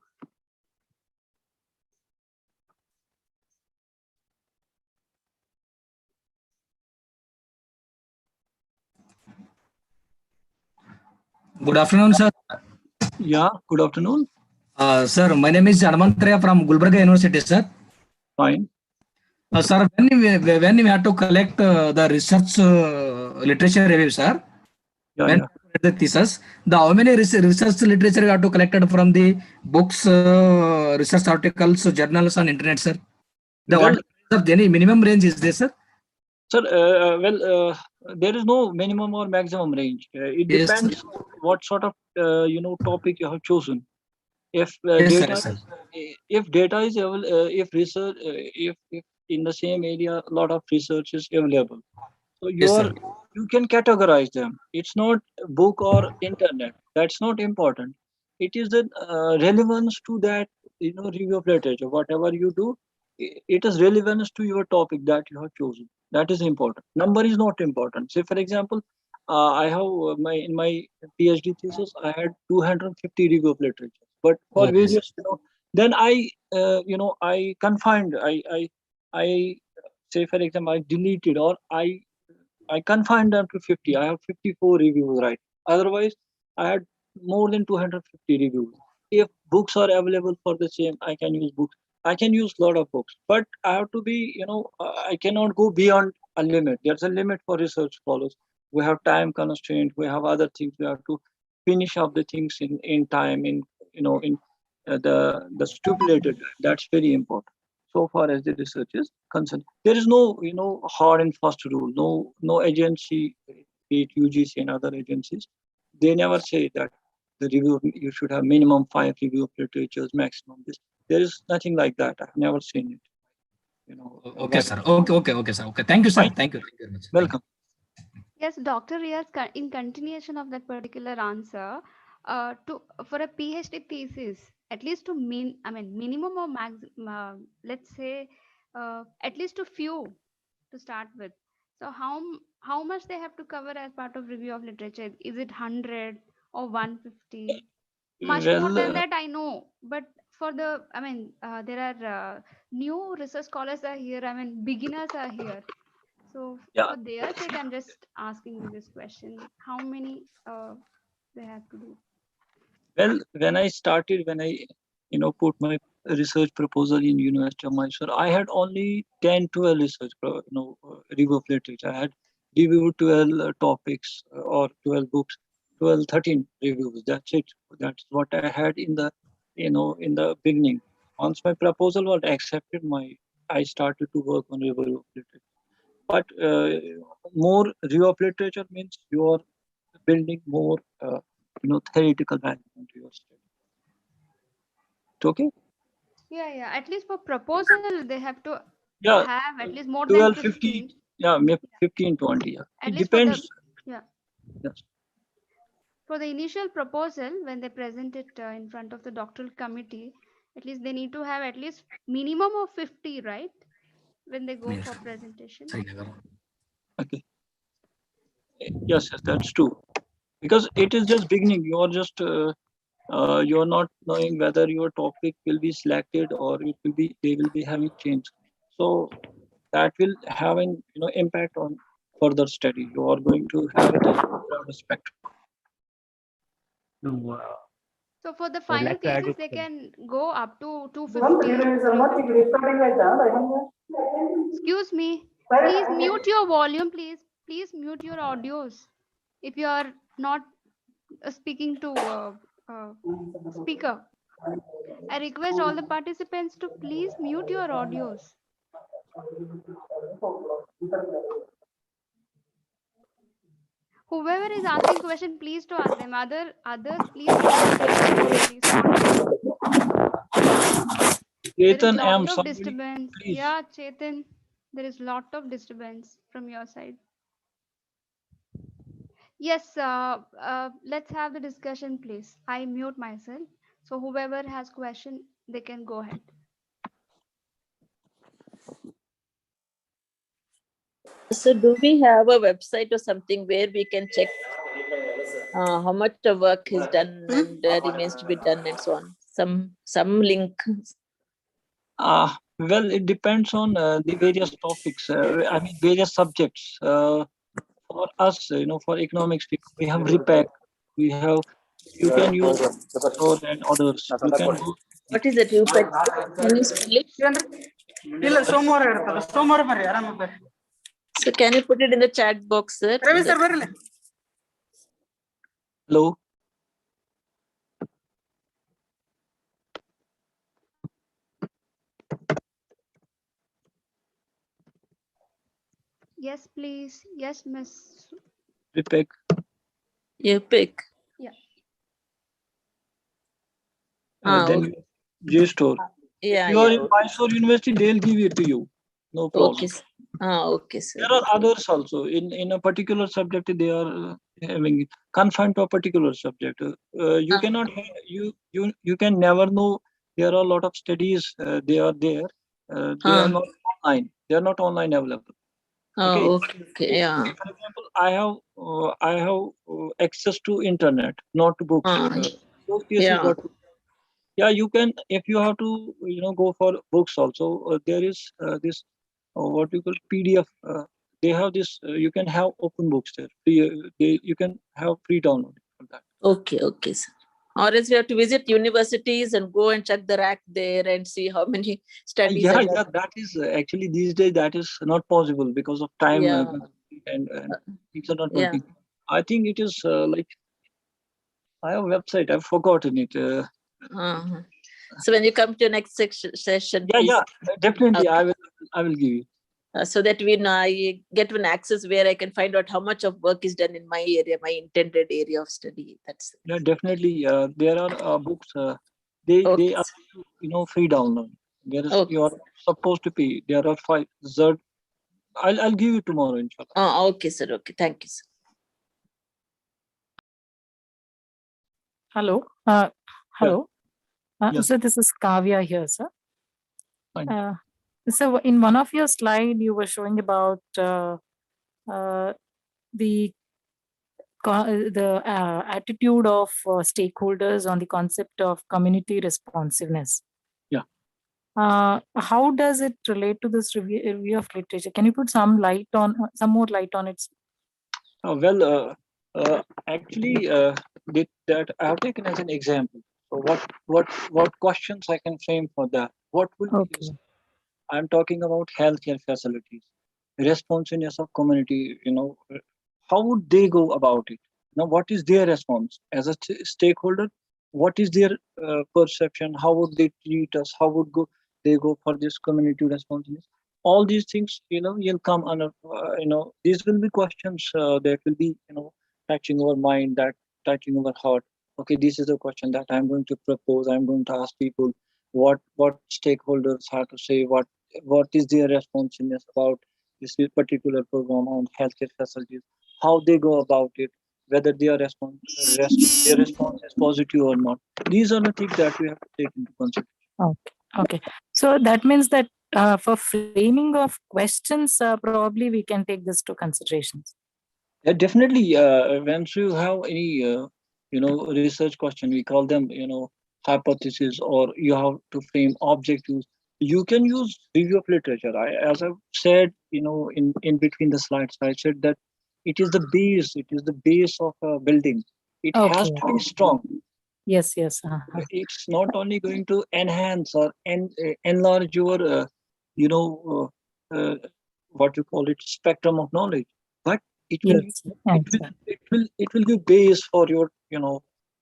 Good afternoon, sir. Yeah. Good afternoon. Sir, my name is Ahmad from Gulbarga University, sir. Fine. Sir, when we had to collect the research literature review, sir, Yeah. when Yeah. we read the thesis, how many research literature we have to collected from the books, research articles, journals, and internet, sir? Well, What any minimum range is there, sir? sir, there is no minimum or maximum range. It Yes, depends what sort of topic you have chosen. If yes, sir, data yes, sir. if data is if research if in the same area a lot of research is available, so Yes, sir. you can categorize them. It's not book or internet. That's not important. It is the relevance to that review of literature. Whatever you do, it is relevance to your topic that you have chosen. That is important. Number is not important. Say for example, I have my PhD thesis. I had 250 review of literature, but for Okay, sir. various then I confined. I say for example I deleted or I confined them to 50. I have 54 reviews, right? Otherwise, I had more than 250 reviews. If books are available for the same, I can use books. I can use a lot of books, but I have to be, I cannot go beyond a limit. There's a limit for research scholars. We have time constraint. We have other things. We have to finish up the things in time, in the stipulated time. That's very important so far as the research is concerned. There is no, hard and fast rule. No agency, be it UGC and other agencies, they never say that the review you should have minimum 5 review of literatures, maximum this. There is nothing like that. I've never seen it. Okay, sir. Okay, sir. Okay. Thank you, sir. Fine. Thank you. Thank you very much. Thank you. Welcome. Yes, Dr. Riyaz, in continuation of that particular answer, to for a PhD thesis, at least to minimum or let's say, at least a few to start with. So how much they have to cover as part of review of literature? Is it 100 or 150? Much more Well, than that, I know, but for the, there are new research scholars are here. Beginners are here. So yeah. for their sake, I'm just asking you this question: how many they have to do? Well, when I put my research proposal in University of Mysore, I had only 10, 12 review of literature. I had reviewed 12 topics or 12 books, 12, 13 reviews. That's it. That's what I had in the beginning. Once my proposal was accepted, I started to work on review of literature. But more review of literature means you are building more, theoretical value into your study. Okay. Yeah. At least for proposal, they have to Yeah, have at least more than 12, 15. 15. Yeah, maybe Yeah. 15, 20. Yeah, At it least for the depends. yeah Yes. for the initial proposal when they present it in front of the doctoral committee, at least they need to have at least minimum of 50, right? When they go Yes, for sir. presentation. Sorry, Nagara. Okay. Yes, that's true. Because it is just beginning. You are not knowing whether your topic will be selected or they will be having change. So that will have an impact on further study. You are going to have it as a broader spectrum. No, So for the I would final like to add thesis, it. they can go up to 250 review. Excuse me. Please mute your volume, please. Please mute your audios if you are not speaking to uh, speaker. I request all the participants to please mute your audios. Whoever is asking question, please to ask them. Others, please don't disturb. Please not. There is Chetan lot M, of somebody, disturbance. please. Yeah, Chetan, there is lot of disturbance from your side. Yes, let's have the discussion, please. I mute myself. So whoever has question, they can go ahead. So, do we have a website or something where we can check how much the work is done and remains to be done and so on? Some link. Well, it depends on the various topics. I mean, various subjects. For us, for economics people, we have repack. We have. You can use store and others. You can go. What is it? Can you spell it? ಇಲ್ಲ ಸೋಮವಾರ ಇರ್ತದೆ ಸೋಮವಾರ ಬರ್ರಿ ಆರಾಮ ಬರ್ರಿ So, can you put it in the chat box, sir? Ravi sir ಬರ್ರಿ Hello. Yes, please. Yes, Miss. Repack. You pick. Yeah. Then Okay. JSTOR. Yeah, If you are yeah. in Mysore University, they'll give it to you. No problem. Okay. Okay, sir. There are others also. In a particular subject, they are having confined to a particular subject. You cannot. You can never know. There are a lot of studies. They are there. They are not online. They are not online available. Okay. Okay. Yeah. For example, I have access to internet, not to books. Those cases Yeah. got. Yeah, you can, if you have to go for books also. There is this what you call PDF. They have this. You can have open books there. You can have free download for that. Okay, sir. Or else we have to visit universities and go and check the rack there and see how many studies are Yeah, that is actually these days that is not possible because of time. Yeah. And things are not Yeah. working. I think it is like I have a website. I've forgotten it. So when you come to next session, Yeah, please, definitely. Okay. I will give you. So that I get an access where I can find out how much of work is done in my area, my intended area of study. That's Yeah, definitely. There are books. They Okay, are free download. There is Okay. you are supposed to pay. There are 5 Z. I'll give you tomorrow, inshallah. Okay, sir. Okay, thank you, sir. Hello. Hello. Yes. So this is Kavya here, sir. Fine. So in one of your slide, you were showing about the attitude of stakeholders on the concept of community responsiveness. Yeah. How does it relate to this review of literature? Can you put some more light on it? Actually, that I have taken as an example. So what questions I can frame for that? What will Okay. I'm talking about healthcare facilities, responsiveness of community. How would they go about it? Now, what is their response as a stakeholder? What is their perception? How would they treat us? How would they go for this community responsiveness? All these things, you'll come under. These will be questions that will be, touching our mind, that touching our heart. Okay, this is a question that I'm going to propose. I'm going to ask people what stakeholders have to say. What is their responsiveness about this particular program on healthcare facilities? How they go about it, whether their response is positive or not. These are the things that we have to take into consideration. Okay. So that means that for framing of questions, probably we can take this to considerations. Yeah, definitely. Once you have any, research question, we call them, hypothesis, or you have to frame objectives. You can use review of literature. As I've said, in between the slides, I said that it is the base. It is the base of a building. It has to be strong. Yes. It's not only going to enhance or enlarge your, what you call it, spectrum of knowledge, but it will give base for your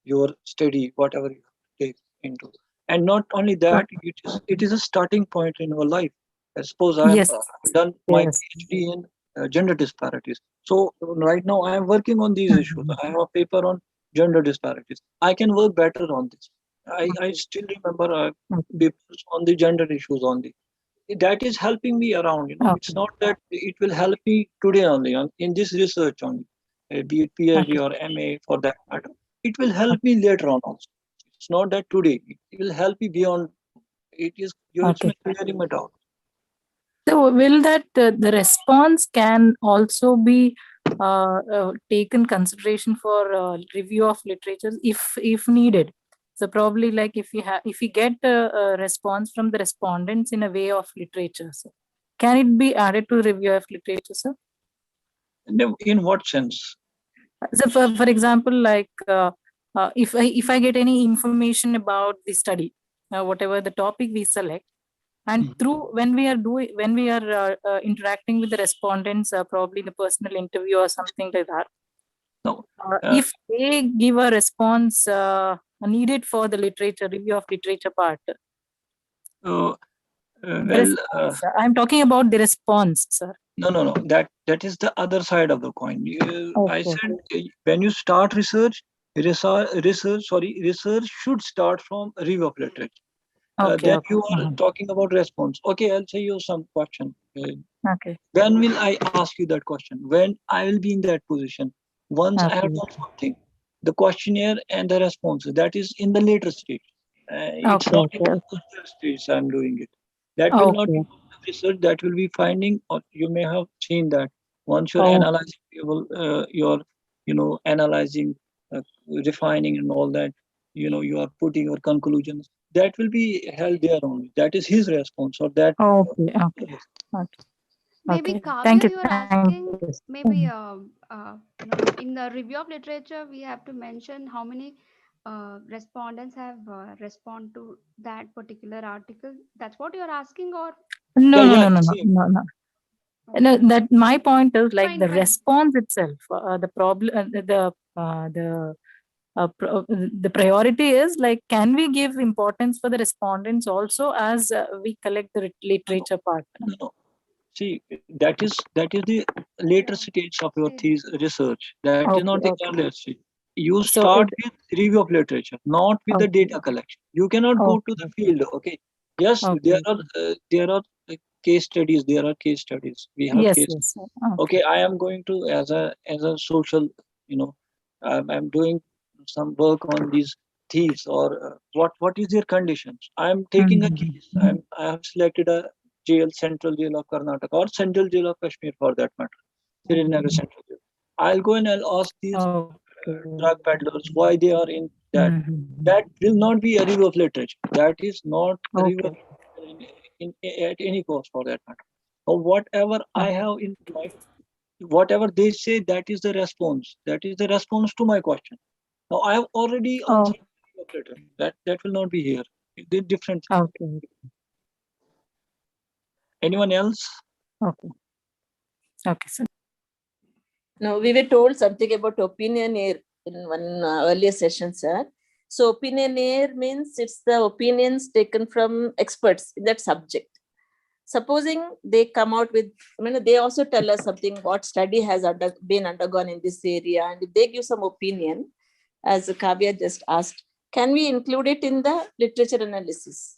your study, whatever you take into. And not only that, it is a starting point in your life. I suppose I have done my PhD in gender disparities. So right now I am working on these issues. I have a paper on gender disparities. I can work better on this. I still remember papers on the gender issues only. That is helping me around. It's not that it will help me today only in this research only, be it PhD or MA for that matter. It will help me later on also. It's not that today. It will help me beyond. It is you're clearing it out. So will that the response can also be taken consideration for review of literature if needed? So probably like if we get a response from the respondents in a way of literature, so can it be added to review of literature, sir? In what sense? So for example, like if I get any information about the study, whatever the topic we select, and through when we are interacting with the respondents, probably in a personal interview or something like that, if they give a response needed for the literature review of literature part, I'm talking about the response, sir. No. That is the other side of the coin. I said when you start research should start from review of literature. Then you are talking about response. Okay, I'll say you some question. When will I ask you that question? When I will be in that position? Once I have done something. The questionnaire and the responses, that is in the later stage. It's not in the first stage I'm doing it. That will not be research, that will be finding, or you may have seen that once you're analyzing you're analyzing, refining and all that, you are putting your conclusions. That will be held there only. That is his response or that. Maybe Kavya, you are asking, maybe in the review of literature, we have to mention how many respondents have respond to that particular article. That's what you are asking, or no. No, that my point is like the response itself. The problem, the priority is like, can we give importance for the respondents also as we collect the literature part? No. See, that is the later stage of your research. That is not the earlier stage. You start with review of literature, not with the data collection. You cannot go to the field. Okay. Yes, there are case studies. There are case studies. We have cases. Okay, I am going to as a social. I'm doing some work on these thieves or what is their conditions. I am taking a case. I have selected a jail, Central Jail of Karnataka or Central Jail of Kashmir for that matter, Srinagar Central Jail. I'll go and I'll ask these drug peddlers why they are in that. That will not be a review of literature. That is not a review at any cost for that matter. Or whatever I have in mind, whatever they say, that is the response. That is the response to my question. Now I have already answered that will not be here. They're different. Anyone else? Okay, sir. Now, we were told something about opinionaire in one earlier session, sir. So opinionaire means it's the opinions taken from experts in that subject. Supposing they come out with, they also tell us something, what study has been undergone in this area. And if they give some opinion, as Kavya just asked, can we include it in the literature analysis?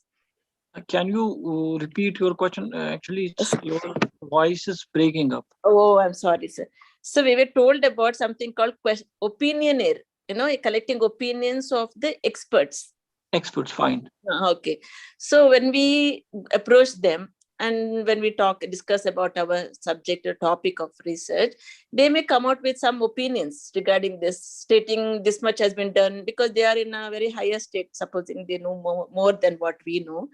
Can you repeat your question? Actually, your voice is breaking up. Oh, I'm sorry, sir. So we were told about something called opinionaire, collecting opinions of the experts. Experts, fine. Okay. So when we approach them and when we discuss about our subject or topic of research, they may come out with some opinions regarding this, stating this much has been done because they are in a very higher state, supposing they know more than what we know.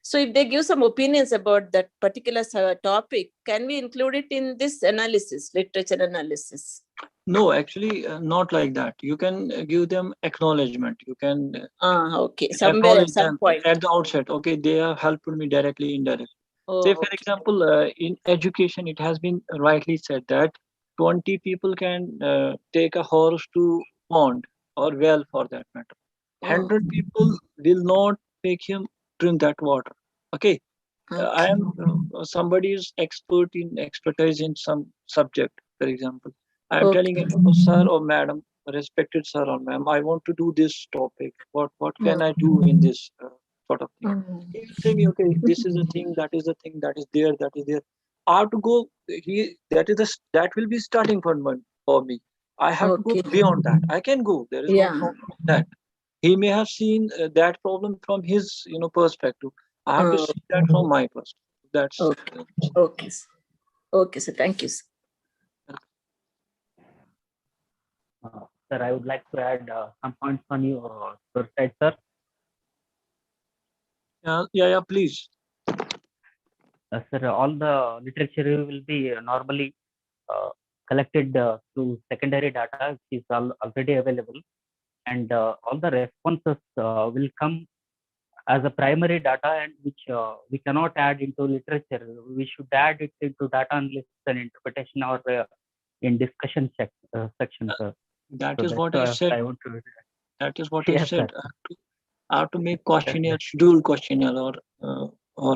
So if they give some opinions about that particular topic, can we include it in this analysis, literature analysis? No, actually, not like that. You can give them acknowledgement. You can somewhere at some point at the outset. Okay, they have helped me directly, indirectly. Say, for example, in education, it has been rightly said that 20 people can take a horse to pond or well for that matter. 100 people will not make him drink that water. Okay. I am somebody is expertise in some subject, for example. I am telling him, oh, sir or madam, respected sir or ma'am, I want to do this topic. What can I do in this sort of thing? He will say me, okay, this is the thing, that is the thing, that is there, that is there. I have to go. That will be starting point for me. I have to go Okay. beyond that. I can go. There is no Yeah. problem with that. He may have seen that problem from his perspective. I have to Uh, see that from my perspective. That's okay. Okay. Okay, sir. Thank you, sir. Sir, I would like to add some points on your side, sir. yeah, please. Sir, all the literature will be normally collected through secondary data, which is already available, and all the responses will come as a primary data, and which we cannot add into literature. We should add it into data analysis and interpretation, or in discussion section, sir. That So is that's what I said. I want to. That is what I Yes, said. sir. I have to make questionnaire, schedule questionnaire, or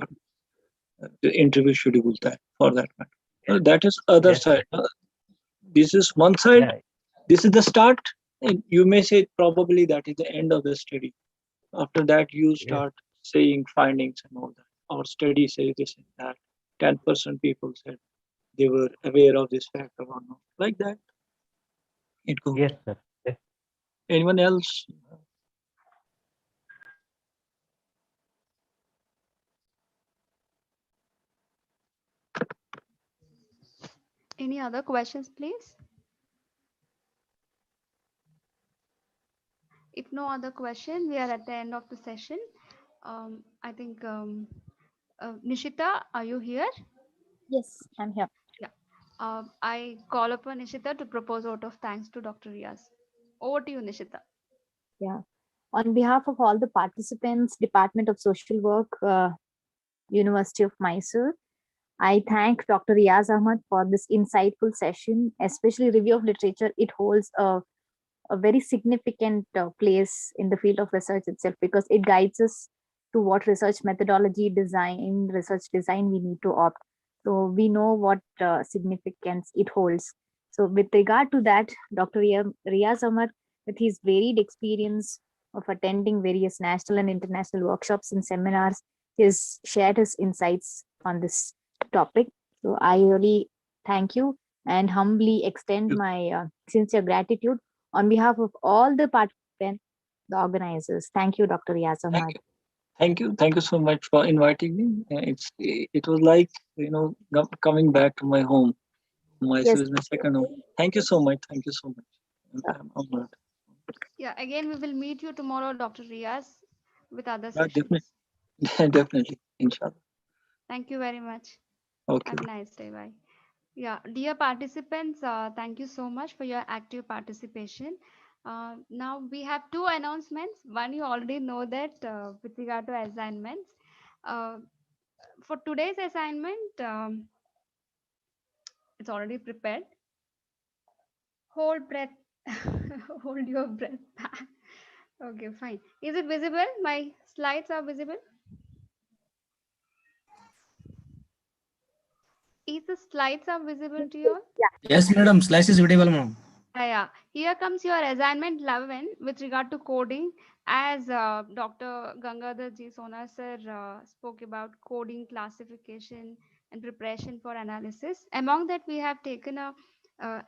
the interview schedule that for that matter. Well, that is other Yes, side. This is one side. yeah, This is the start, and you may say probably that is the end of the study. After that, you yes, start saying findings and all that. Our study says this and that. 10% people said they were aware of this fact or not. Like that, it goes. yes, sir. Yes. Anyone else? Any other questions, please? If no other question, we are at the end of the session. I think Nishita, are you here? Yes, I'm here. Yeah. I call upon Nishita to propose vote of thanks to Dr. Riyaz. Over to you, Nishita. Yeah. On behalf of all the participants, Department of Social Work, University of Mysore, I thank Dr. Riyaz Ahmad for this insightful session, especially review of literature. It holds a very significant place in the field of research itself because it guides us to what research methodology research design we need to opt. So we know what significance it holds. So with regard to that, Dr. Riyaz Ahmad, with his varied experience of attending various national and international workshops and seminars, has shared his insights on this topic. So I really thank you and humbly extend my sincere gratitude on behalf of all the participants, the organizers. Thank you, Dr. Riyaz Thank Ahmad. you. Thank you so much for inviting me. It was like coming back to my home. Mysore Yes. is my second home. Thank you so much. Thank you so much. I'm honored. Yeah, again, we will meet you tomorrow, Dr. Riyaz, with other Definitely, sessions. definitely, inshallah. Thank you very much. Okay. Have a nice day. Bye. Yeah, dear participants, thank you so much for your active participation. Now we have two announcements. One, you already know that with regard to assignments. Uh, for today's assignment, it's already prepared. Hold breath. Hold your breath back. Okay, fine. Is it visible? My slides are visible. Is the slides are visible to you all? Yes, madam. Slice is visible, ma'am. Yeah. Here comes your assignment 11 with regard to coding. As Dr. Gangadhar G. Sonar sir spoke about coding, classification, and preparation for analysis. Among that, we have taken a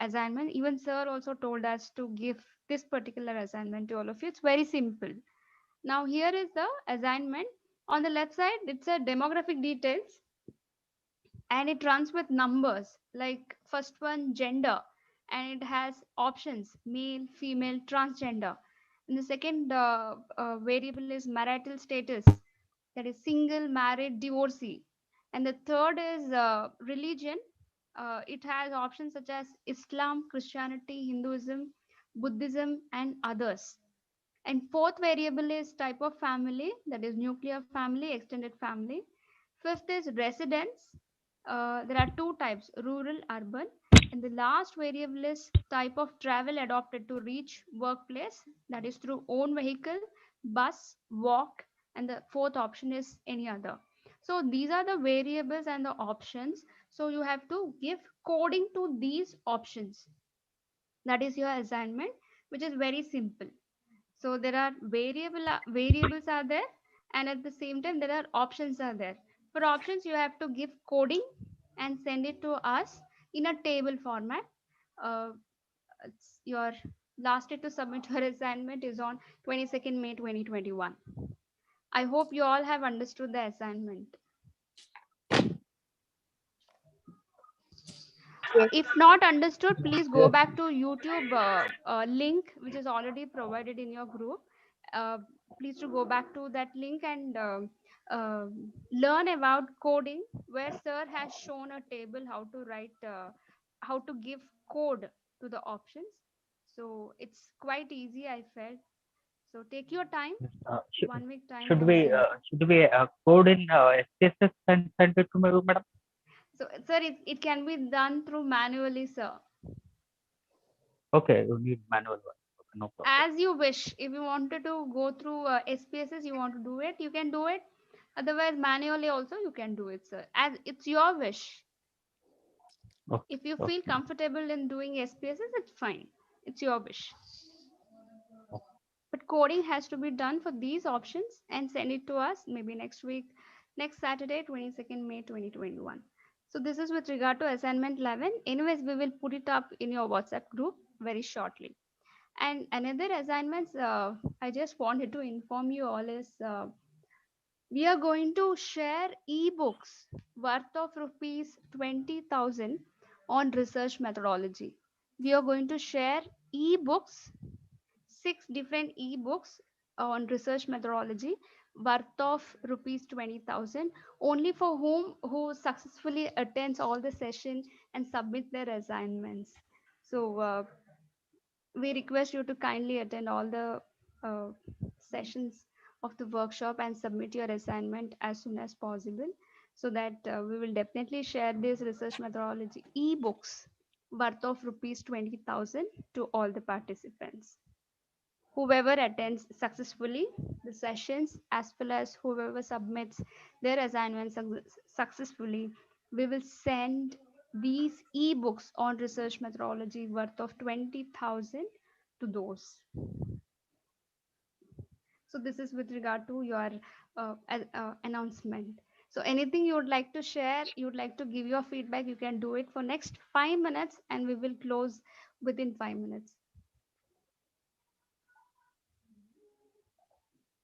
assignment. Even sir also told us to give this particular assignment to all of you. It's very simple. Now, here is the assignment. On the left side, it's a demographic details, and it runs with numbers, like first one gender, and it has options male, female, transgender. And the second variable is marital status, that is single, married, divorcee. And the third is religion. It has options such as Islam, Christianity, Hinduism, Buddhism, and others. And fourth variable is type of family, that is nuclear family, extended family. Fifth is residence. There are two types, rural, urban. And the last variable is type of travel adopted to reach workplace, that is through own vehicle, bus, walk. And the fourth option is any other. So these are the variables and the options. So you have to give coding to these options. That is your assignment, which is very simple. So there are variables are there, and at the same time there are options are there. For options, you have to give coding and send it to us in a table format. Uh, your last date to submit your assignment is on 22nd May 2021. I hope you all have understood the assignment. If not understood, please go back to YouTube link, which is already provided in your group. Uh, Please to go back to that link and learn about coding, where sir has shown a table how to write, how to give code to the options. So it's quite easy, I felt. So take your time, Uh, should, 1 week time, should and we send. code in SPSS and send it to me, madam? So sir, it can be done through manually, sir. Okay, you need manual one. Okay, no problem. As you wish. If you wanted to go through SPSS, you want to do it, you can do it. Otherwise, manually also you can do it, sir. As it's your wish. Okay, If you okay. feel comfortable in doing SPSS, it's fine. It's your wish. But coding has to be done for these options and send it to us maybe next week, next Saturday, 22nd May 2021. So this is with regard to assignment 11. Anyways, we will put it up in your WhatsApp group very shortly. And another assignments I just wanted to inform you all is we are going to share ebooks worth of rupees 20,000 on research methodology. We are going to share ebooks, 6 different ebooks on research methodology worth of rupees 20,000, only for who successfully attends all the session and submit their assignments. So we request you to kindly attend all the uh, sessions of the workshop and submit your assignment as soon as possible, so that we will definitely share this research methodology ebooks worth of rupees 20,000 to all the participants. Whoever attends successfully the sessions, as well as whoever submits their assignments successfully, we will send these ebooks on research methodology worth of 20,000 to those. So this is with regard to your announcement. So anything you would like to share, you would like to give your feedback, you can do it for next 5 minutes, and we will close within 5 minutes.